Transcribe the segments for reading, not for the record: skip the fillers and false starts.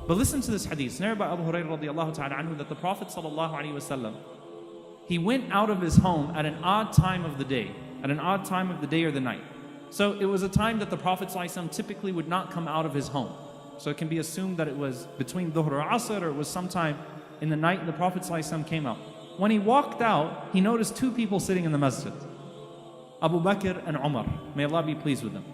But listen to this hadith, narrated by Abu Hurairah radiallahu ta'ala anhu, that the Prophet sallallahu alaihi wasallam, he went out of his home at an odd time of the day, or the night. So it was a time that the Prophet sallallahu alaihi wasallam typically would not come out of his home. So it can be assumed that it was between Dhuhr or Asr, or it was sometime in the night the Prophet sallallahu alaihi wasallam came out. When he walked out, he noticed two people sitting in the masjid, Abu Bakr and Omar. May Allah be pleased with them.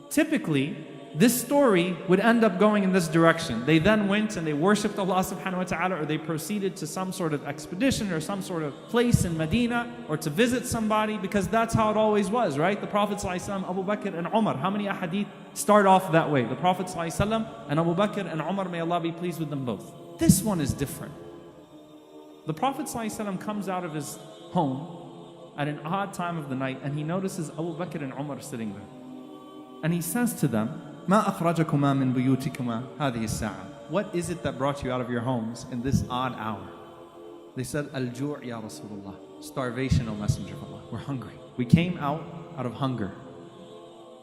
Typically, this story would end up going in this direction. They then went and they worshipped Allah subhanahu wa ta'ala, or they proceeded to some sort of expedition or some sort of place in Medina, or to visit somebody, because that's how it always was, right? The Prophet ﷺ, Abu Bakr and Omar, how many ahadith start off that way? The Prophet ﷺ and Abu Bakr and Omar, may Allah be pleased with them both. This one is different. The Prophet ﷺ comes out of his home at an odd time of the night, and he notices Abu Bakr and Omar sitting there. And he says to them, ما أخرجكما من بيوتكما هذه الساعة. What is it that brought you out of your homes in this odd hour? They said, Al-ju' ya Rasulullah. Starvation, O Messenger of Allah. We're hungry. We came out of hunger.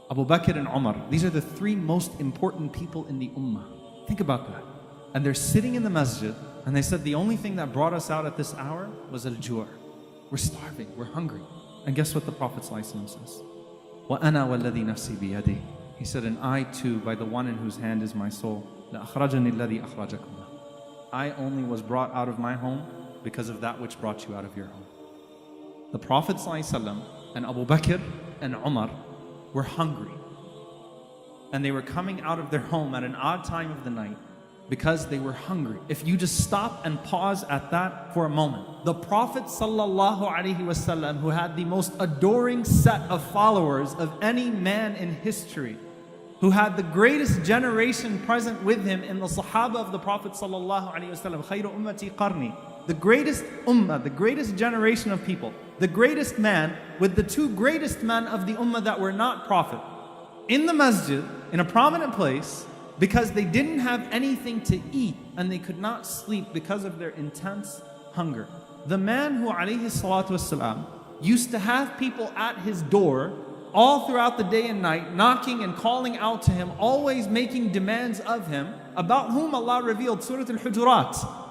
Abu Bakr and Omar, these are the three most important people in the ummah. Think about that. And they're sitting in the masjid, and they said, the only thing that brought us out at this hour was al-ju'. We're starving, we're hungry. And guess what the Prophet ﷺ says? وَأَنَا وَالَّذِي نَفْسِي بِيَدِهِ. He said, and I too, by the one in whose hand is my soul, لَأَخْرَجَنِي الَّذِي أَخْرَجَكُمَا. I only was brought out of my home because of that which brought you out of your home. The Prophet ﷺ and Abu Bakr and Umar were hungry. And they were coming out of their home at an odd time of the night because they were hungry. If you just stop and pause at that for a moment. The Prophet ﷺ, who had the most adoring set of followers of any man in history, who had the greatest generation present with him in the Sahaba of the Prophet ﷺ, خَيْرُ أُمَّتِي قَرْنِي, the greatest ummah, the greatest generation of people, the greatest man with the two greatest men of the ummah that were not Prophet, in the masjid, in a prominent place, because they didn't have anything to eat and they could not sleep because of their intense hunger. The man who alayhi salatu wasalam used to have people at his door all throughout the day and night, knocking and calling out to him, always making demands of him, about whom Allah revealed Surah Al-Hujurat.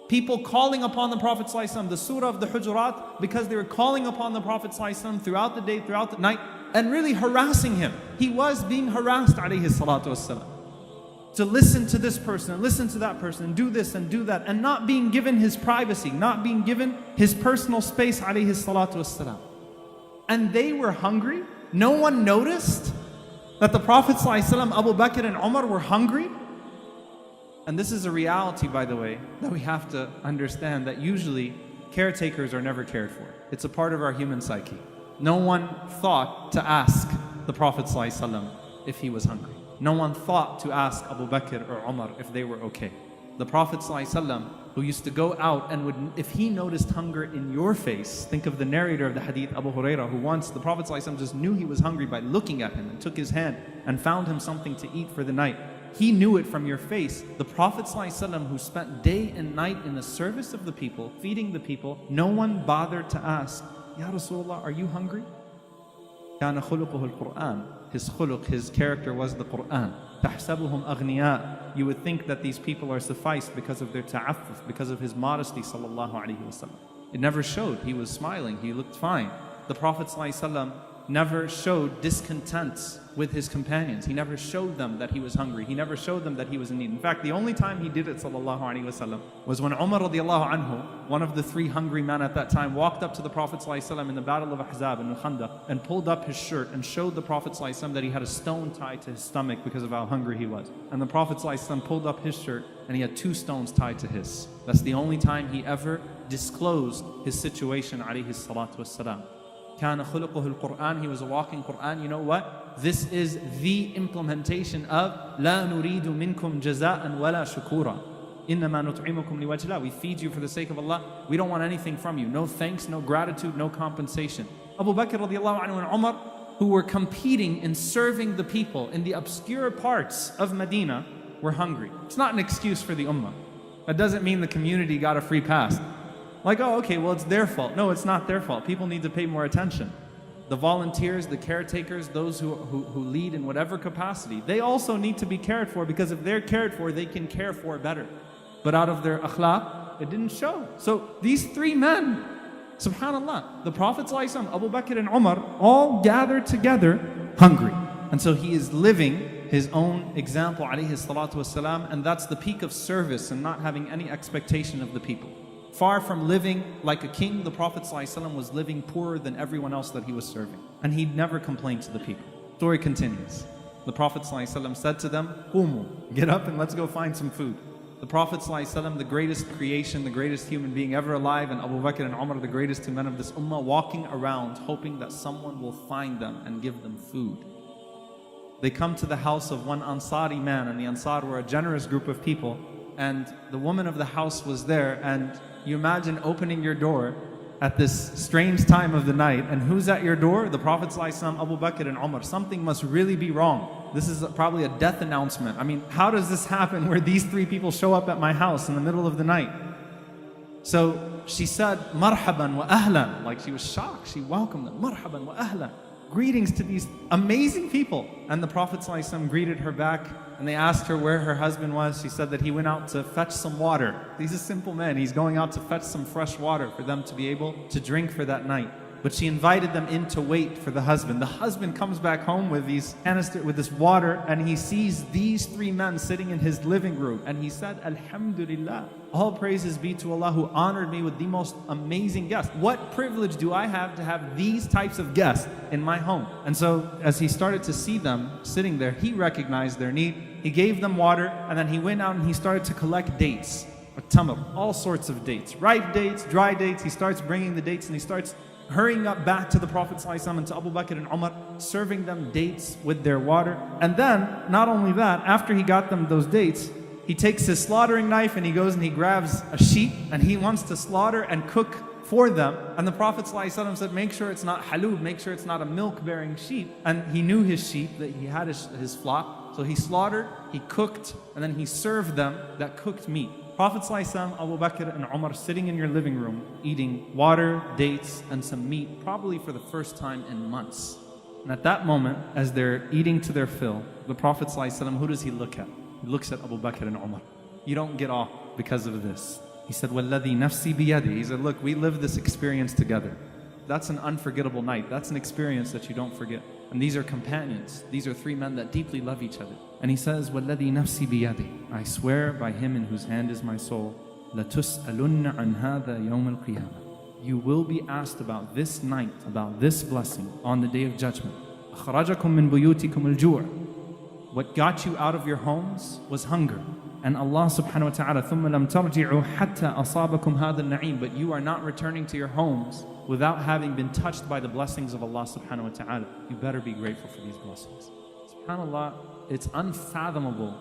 People calling upon the Prophet ﷺ, the Surah of the Hujurat, because they were calling upon the Prophet ﷺ throughout the day, throughout the night, and really harassing him. He was being harassed, alayhi salatu wasalam, to listen to this person and listen to that person and do this and do that, and not being given his privacy, not being given his personal space, alayhi salatu wasalam. And they were hungry. No one noticed that the Prophet ﷺ, Abu Bakr and Umar were hungry. And this is a reality, by the way, that we have to understand, that usually caretakers are never cared for. It's a part of our human psyche. No one thought to ask the Prophet ﷺ if he was hungry. No one thought to ask Abu Bakr or Umar if they were okay. The Prophet ﷺ, who used to go out and would, if he noticed hunger in your face, think of the narrator of the hadith, Abu Hurairah, who once the Prophet ﷺ just knew he was hungry by looking at him and took his hand and found him something to eat for the night. He knew it from your face. The Prophet ﷺ, who spent day and night in the service of the people, feeding the people, no one bothered to ask, Ya Rasulullah, are you hungry? كَانَ خُلُقُهُ الْقُرْآنِ. His khuluq, his character was the Qur'an. تَحْسَبُهُمْ أَغْنِيَاء. You would think that these people are sufficed because of their ta'affuf, because of his modesty, sallallahu alayhi wa sallam. It never showed. He was smiling, he looked fine. The Prophet ﷺ never showed discontent with his companions. He never showed them that he was hungry. He never showed them that he was in need. In fact, the only time he did it, sallallahu alaihi wasallam, was when Omar radiallahu anhu, one of the three hungry men at that time, walked up to the Prophet ﷺ in the battle of Ahzab in Khandaq and pulled up his shirt and showed the Prophet ﷺ that he had a stone tied to his stomach because of how hungry he was. And the Prophet ﷺ pulled up his shirt and he had two stones tied to his. That's the only time he ever disclosed his situation, alayhi salatu wassalam. كَانَ خُلُقُهُ الْقُرْآنِ. He was a walking Qur'an. You know what? This is the implementation of لَا نُرِيدُ مِنْكُمْ جَزَاءً وَلَا شُكُورًا إِنَّمَا نُطْعِمُكُمْ لِوَجْهِ اللَّهِ. We feed you for the sake of Allah. We don't want anything from you. No thanks, no gratitude, no compensation. Abu Bakr radiallahu anhu and Umar, who were competing in serving the people in the obscure parts of Medina, were hungry. It's not an excuse for the ummah. That doesn't mean the community got a free pass. Like, oh, okay, well, it's their fault. No, it's not their fault. People need to pay more attention. The volunteers, the caretakers, those who lead in whatever capacity, they also need to be cared for, because if they're cared for, they can care for better. But out of their akhlaq, it didn't show. So these three men, subhanAllah, the Prophet ﷺ, Abu Bakr and Omar, all gathered together hungry. And so he is living his own example, alayhi salatu wasalam, and that's the peak of service and not having any expectation of the people. Far from living like a king, the Prophet ﷺ was living poorer than everyone else that he was serving. And he never complained to the people. Story continues. The Prophet ﷺ said to them, "Qumu, get up and let's go find some food." The Prophet ﷺ, the greatest creation, the greatest human being ever alive, and Abu Bakr and Umar, the greatest two men of this ummah, walking around hoping that someone will find them and give them food. They come to the house of one Ansari man, and the Ansar were a generous group of people, and the woman of the house was there, and you imagine opening your door at this strange time of the night, and who's at your door? The Prophet ﷺ, Abu Bakr and Umar. Something must really be wrong. This is probably a death announcement. I mean, how does this happen where these three people show up at my house in the middle of the night? So she said, "Marhaban wa ahlan." Like she was shocked. She welcomed them. "Marhaban wa ahlan." Greetings to these amazing people. And the Prophet ﷺ greeted her back, and they asked her where her husband was. She said that he went out to fetch some water. He's a simple man. He's going out to fetch some fresh water for them to be able to drink for that night. But she invited them in to wait for the husband. The husband comes back home with this water, and he sees these three men sitting in his living room. And he said, "Alhamdulillah, all praises be to Allah who honored me with the most amazing guests. What privilege do I have to have these types of guests in my home?" And so as he started to see them sitting there, he recognized their need. He gave them water, and then he went out and he started to collect dates, or tamr, all sorts of dates, ripe dates, dry dates. He starts bringing the dates, and he starts hurrying up back to the Prophet ﷺ and to Abu Bakr and Umar, serving them dates with their water. And then, not only that, after he got them those dates, he takes his slaughtering knife and he goes and he grabs a sheep, and he wants to slaughter and cook for them. And the Prophet ﷺ said, "Make sure it's not halub, make sure it's not a milk-bearing sheep." And he knew his sheep, that he had his flock. So he slaughtered, he cooked, and then he served them that cooked meat. Prophet ﷺ, Abu Bakr and Umar sitting in your living room, eating water, dates, and some meat, probably for the first time in months. And at that moment, as they're eating to their fill, the Prophet ﷺ, who does he look at? He looks at Abu Bakr and Umar. You don't get off because of this. He said, "Walladhi nafsi biyadi." He said, "Look, we lived this experience together." That's an unforgettable night. That's an experience that you don't forget. And these are companions. These are three men that deeply love each other. And he says, "Walladhi nafsi biyadi." I swear by him in whose hand is my soul, "Latus'alunna an hadha yawm al-qiyamah." You will be asked about this night, about this blessing on the day of judgment. "Akhrajakum min buyutikum al-ju'." What got you out of your homes was hunger. And Allah subhanahu wa ta'ala, ثُمَّ لَمْ تَرْجِعُوا حَتَّى أَصَابَكُمْ هَذَا النَّعِيمِ. But you are not returning to your homes without having been touched by the blessings of Allah subhanahu wa ta'ala. You better be grateful for these blessings. SubhanAllah, it's unfathomable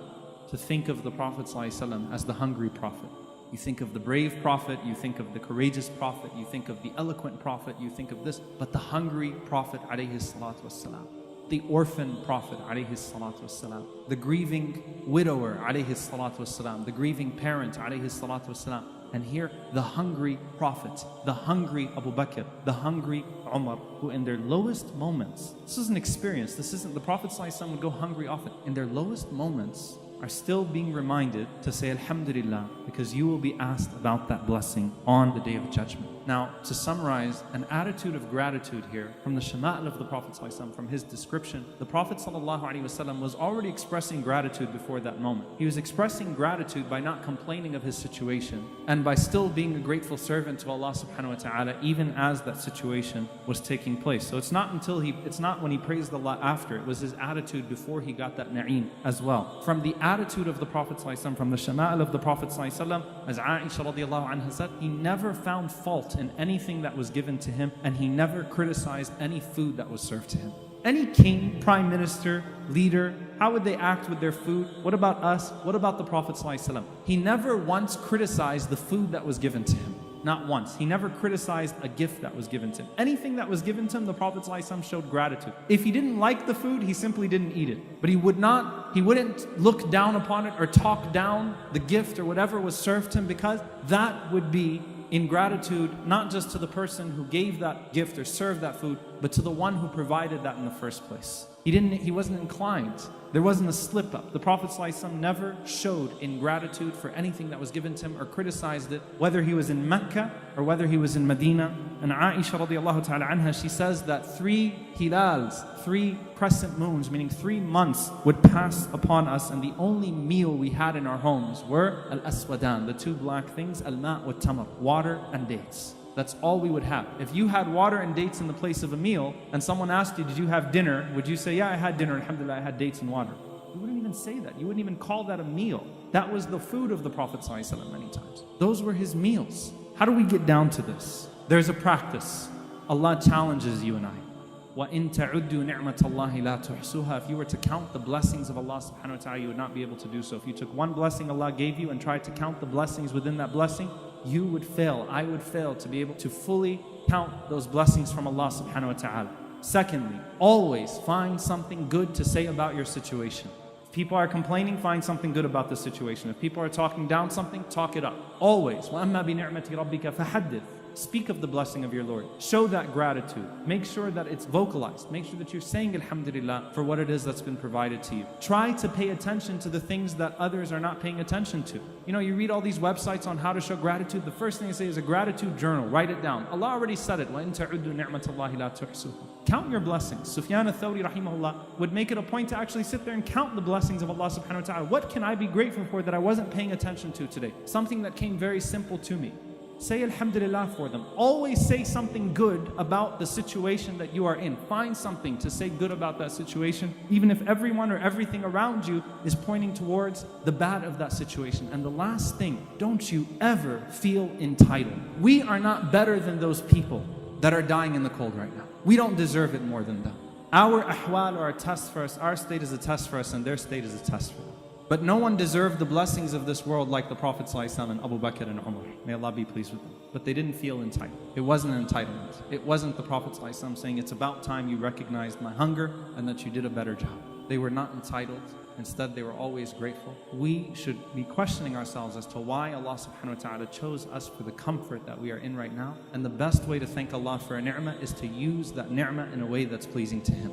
to think of the Prophet ﷺ as the hungry Prophet. You think of the brave Prophet, you think of the courageous Prophet, you think of the eloquent Prophet, you think of this, but the hungry Prophet alayhi salatu wassalam. The orphan Prophet alayhi salatu wassalam, the grieving widower alayhi salatu wassalam, the grieving parent alayhi salatu wassalam. And here, the hungry Prophet, the hungry Abu Bakr, the hungry Umar, who in their lowest moments, this is an experience, this isn't, the Prophet ﷺ would go hungry often. In their lowest moments, are still being reminded to say Alhamdulillah, because you will be asked about that blessing on the Day of Judgment. Now, to summarize, an attitude of gratitude here from the Shama'il of the Prophet ﷺ, from his description, the Prophet ﷺ was already expressing gratitude before that moment. He was expressing gratitude by not complaining of his situation and by still being a grateful servant to Allah subhanahu wa ta'ala, even as that situation was taking place. So it's not when he praised Allah after, it was his attitude before he got that na'im as well. From the attitude of the Prophet ﷺ, from the Shama'il of the Prophet ﷺ, as Aisha radiallahu anha said, he never found fault in anything that was given to him, and he never criticized any food that was served to him. Any king, prime minister, leader, how would they act with their food? What about us? What about the Prophet ﷺ? He never once criticized the food that was given to him. Not once. He never criticized a gift that was given to him. Anything that was given to him, the Prophet ﷺ showed gratitude. If he didn't like the food, he simply didn't eat it. But he wouldn't look down upon it or talk down the gift or whatever was served to him, because that would be ingratitude, not just to the person who gave that gift or served that food, but to the one who provided that in the first place. He wasn't inclined. There wasn't a slip up. The Prophet ﷺ never showed ingratitude for anything that was given to him or criticized it, whether he was in Mecca or whether he was in Medina. And Aisha radiallahu ta'ala anha, she says that 3 hilals, 3 crescent moons, meaning 3 months would pass upon us, and the only meal we had in our homes were al-aswadan, the 2 black things, al-ma' wa tamar, water and dates. That's all we would have. If you had water and dates in the place of a meal, and someone asked you, did you have dinner? Would you say, yeah, I had dinner, alhamdulillah, I had dates and water? You wouldn't even say that. You wouldn't even call that a meal. That was the food of the Prophet ﷺ many times. Those were his meals. How do we get down to this? There's a practice. Allah challenges you and I. وَإِن تَعُدُّوا نِعْمَةَ اللَّهِ لَا تُحْصُوهَا. If you were to count the blessings of Allah subhanahu wa ta'ala, you would not be able to do so. If you took one blessing Allah gave you and tried to count the blessings within that blessing, you would fail. I would fail to be able to fully count those blessings from Allah subhanahu wa ta'ala. Secondly, always find something good to say about your situation. If people are complaining, find something good about the situation. If people are talking down something, talk it up. Always. وَأَمَّا بِنِعْمَةِ رَبِّكَ فَحَدِّثْ. Speak of the blessing of your Lord. Show that gratitude. Make sure that it's vocalized. Make sure that you're saying alhamdulillah for what it is that's been provided to you. Try to pay attention to the things that others are not paying attention to. You know, you read all these websites on how to show gratitude. The first thing they say is a gratitude journal. Write it down. Allah already said it. وَإِن تَعُدُّوا نِعْمَةَ اللَّهِ لَا تُحْصُوهَا. Count your blessings. Sufyan al-Thawri rahimahullah would make it a point to actually sit there and count the blessings of Allah subhanahu wa ta'ala. What can I be grateful for that I wasn't paying attention to today? Something that came very simple to me. Say alhamdulillah for them. Always say something good about the situation that you are in. Find something to say good about that situation, even if everyone or everything around you is pointing towards the bad of that situation. And the last thing, don't you ever feel entitled. We are not better than those people that are dying in the cold right now. We don't deserve it more than them. Our ahwal are a test for us. Our state is a test for us, and their state is a test for them. But no one deserved the blessings of this world like the Prophet ﷺ and AbuBakr and Omar. May Allah be pleased with them. But they didn't feel entitled. It wasn't an entitlement. It wasn't the Prophet ﷺ saying, it's about time you recognized my hunger and that you did a better job. They were not entitled. Instead, they were always grateful. We should be questioning ourselves as to why Allah subhanahu wa ta'ala chose us for the comfort that we are in right now. And the best way to thank Allah for a ni'mah is to use that ni'mah in a way that's pleasing to Him.